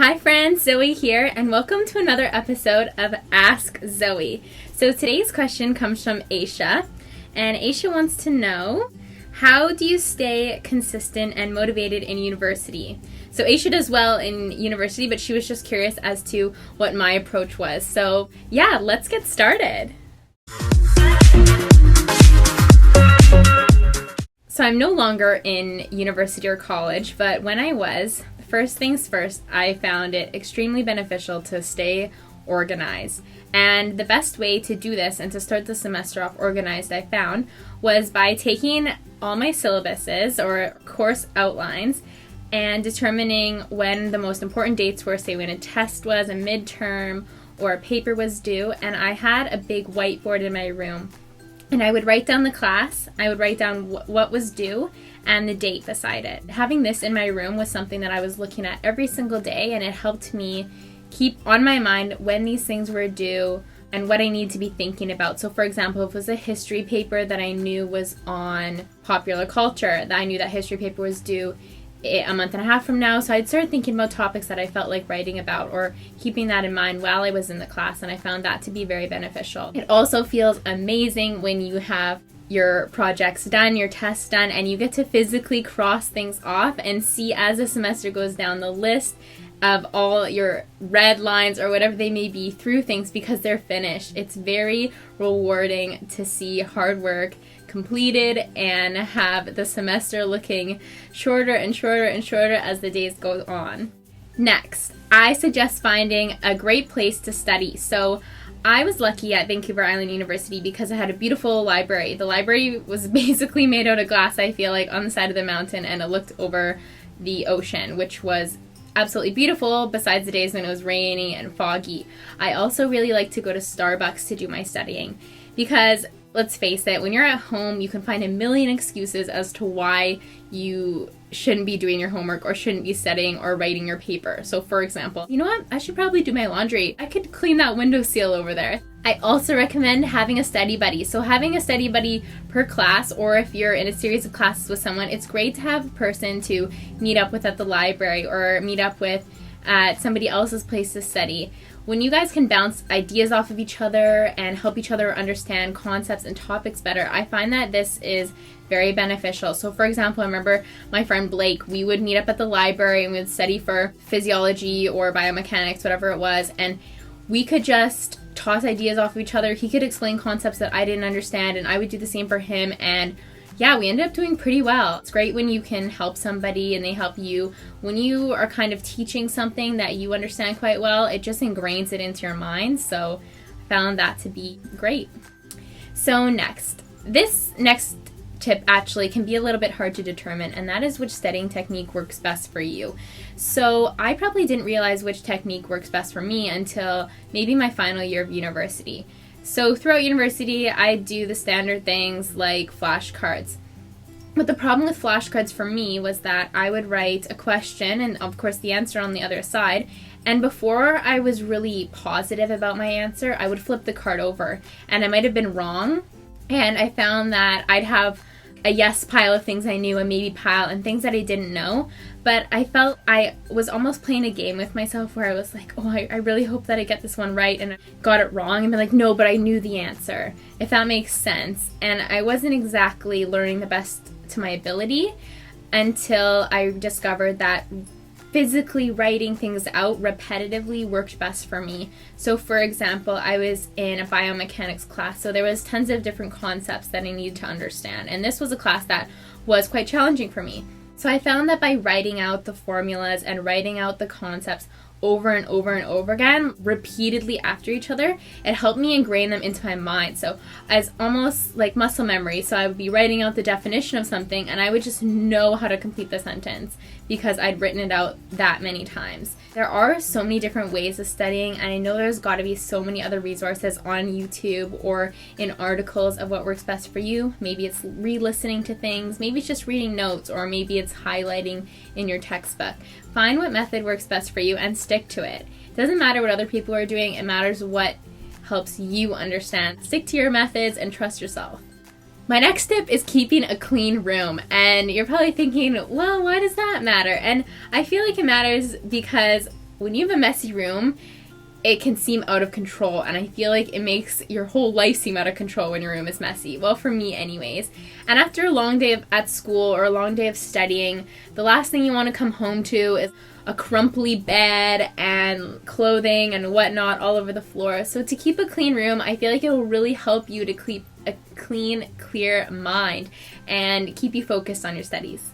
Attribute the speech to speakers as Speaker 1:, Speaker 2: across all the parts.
Speaker 1: Hi friends, Zoe here, and welcome to another episode of Ask Zoe. So today's question comes from Aisha, and Aisha wants to know, how do you stay consistent and motivated in university? So Aisha does well in university, but she was just curious as to what my approach was. So yeah, let's get started. So I'm no longer in university or college, but when I was, first things first, I found it extremely beneficial to stay organized. And the best way to do this and to start the semester off organized, I found, was by taking all my syllabuses or course outlines and determining when the most important dates were, say when a test was, a midterm, or a paper was due. And I had a big whiteboard in my room. And I would write down the class, I would write down what was due, and the date beside it. Having this in my room was something that I was looking at every single day, and it helped me keep on my mind when these things were due and what I need to be thinking about. So for example, if it was a history paper that I knew was on popular culture, that I knew that history paper was due a month and a half from now, so I'd start thinking about topics that I felt like writing about or keeping that in mind while I was in the class, and I found that to be very beneficial. It also feels amazing when you have your projects done, your tests done, and you get to physically cross things off and see as the semester goes down the list of all your red lines or whatever they may be through things because they're finished. It's very rewarding to see hard work completed and have the semester looking shorter and shorter and shorter as the days go on. Next, I suggest finding a great place to study. So I was lucky at Vancouver Island University because I had a beautiful library. The library was basically made out of glass, I feel like, on the side of the mountain, and it looked over the ocean, which was absolutely beautiful besides the days when it was rainy and foggy. I also really like to go to Starbucks to do my studying because, let's face it, when you're at home, you can find a million excuses as to why you shouldn't be doing your homework or shouldn't be studying or writing your paper. So for example, you know what? I should probably do my laundry. I could clean that windowsill over there. I also recommend having a study buddy. So having a study buddy per class, or if you're in a series of classes with someone, it's great to have a person to meet up with at the library or meet up with at somebody else's place to study. When you guys can bounce ideas off of each other and help each other understand concepts and topics better, I find that this is very beneficial. So for example, I remember my friend Blake, we would meet up at the library and we would study for physiology or biomechanics, whatever it was, and we could just toss ideas off of each other. He could explain concepts that I didn't understand and I would do the same for him, and yeah, we ended up doing pretty well. It's great when you can help somebody and they help you. When you are kind of teaching something that you understand quite well, it just ingrains it into your mind. So I found that to be great. So this next tip actually can be a little bit hard to determine, and that is which studying technique works best for you. So I probably didn't realize which technique works best for me until maybe my final year of university. So throughout university, I do the standard things like flashcards. But the problem with flashcards for me was that I would write a question and of course the answer on the other side, and before I was really positive about my answer, I would flip the card over and I might have been wrong, and I found that I'd have a yes pile of things I knew, a maybe pile, and things that I didn't know. But I felt I was almost playing a game with myself where I was like, oh, I really hope that I get this one right, and I got it wrong, and be like, no, but I knew the answer, if that makes sense. And I wasn't exactly learning the best to my ability until I discovered that physically writing things out repetitively worked best for me. So for example, I was in a biomechanics class, so there was tons of different concepts that I needed to understand, and this was a class that was quite challenging for me. So I found that by writing out the formulas and writing out the concepts over and over and over again, repeatedly after each other, it helped me ingrain them into my mind. So as almost like muscle memory. So I would be writing out the definition of something and I would just know how to complete the sentence because I'd written it out that many times. There are so many different ways of studying, and I know there's got to be so many other resources on YouTube or in articles of what works best for you. Maybe it's re-listening to things, maybe it's just reading notes, or maybe it's highlighting in your textbook. Find what method works best for you and stick to it. It doesn't matter what other people are doing, it matters what helps you understand. Stick to your methods and trust yourself. My next tip is keeping a clean room, and you're probably thinking, well, why does that matter? And I feel like it matters because when you have a messy room, it can seem out of control, and I feel like it makes your whole life seem out of control when your room is messy. Well, for me anyways. And after a long day at school or a long day of studying, the last thing you want to come home to is a crumply bed and clothing and whatnot all over the floor. So to keep a clean room, I feel like it will really help you to keep a clean, clear mind and keep you focused on your studies.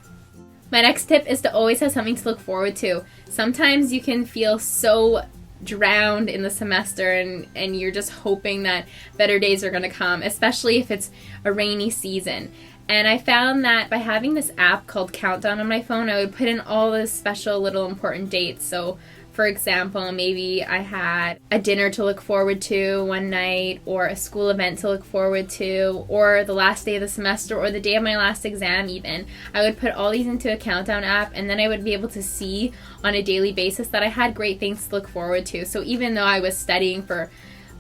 Speaker 1: My next tip is to always have something to look forward to. Sometimes you can feel so drowned in the semester and you're just hoping that better days are going to come, especially if it's a rainy season. And I found that by having this app called Countdown on my phone, I would put in all the special little important dates. So for example, maybe I had a dinner to look forward to one night, or a school event to look forward to, or the last day of the semester, or the day of my last exam even. I would put all these into a Countdown app, and then I would be able to see on a daily basis that I had great things to look forward to. So even though I was studying for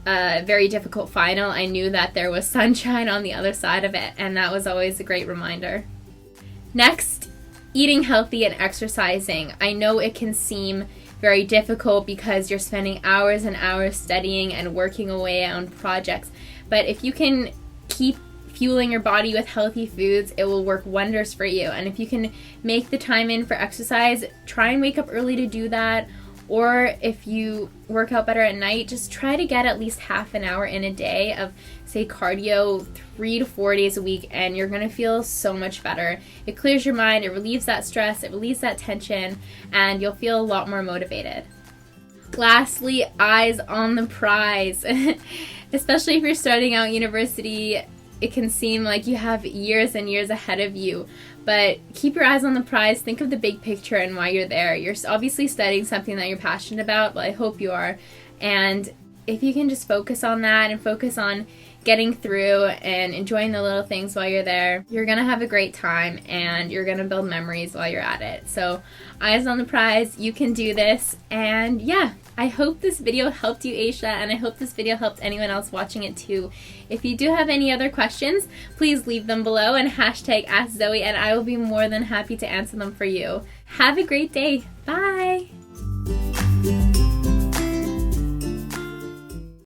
Speaker 1: a very difficult final, I knew that there was sunshine on the other side of it, and that was always a great reminder. Next, eating healthy and exercising. I know it can seem very difficult because you're spending hours and hours studying and working away on projects, but if you can keep fueling your body with healthy foods, it will work wonders for you. And if you can make the time in for exercise, try and wake up early to do that. Or if you work out better at night, just try to get at least half an hour in a day of, say, cardio 3 to 4 days a week, and you're going to feel so much better. It clears your mind, it relieves that stress, it relieves that tension, and you'll feel a lot more motivated. Lastly, eyes on the prize. Especially if you're starting out university, it can seem like you have years and years ahead of you. But keep your eyes on the prize, think of the big picture and why you're there. You're obviously studying something that you're passionate about, well, I hope you are. And if you can just focus on that and focus on getting through and enjoying the little things while you're there, you're going to have a great time and you're going to build memories while you're at it. So eyes on the prize, you can do this. And yeah, I hope this video helped you, Aisha, and I hope this video helped anyone else watching it too. If you do have any other questions, please leave them below and hashtag Ask Zoey, and I will be more than happy to answer them for you. Have a great day. Bye!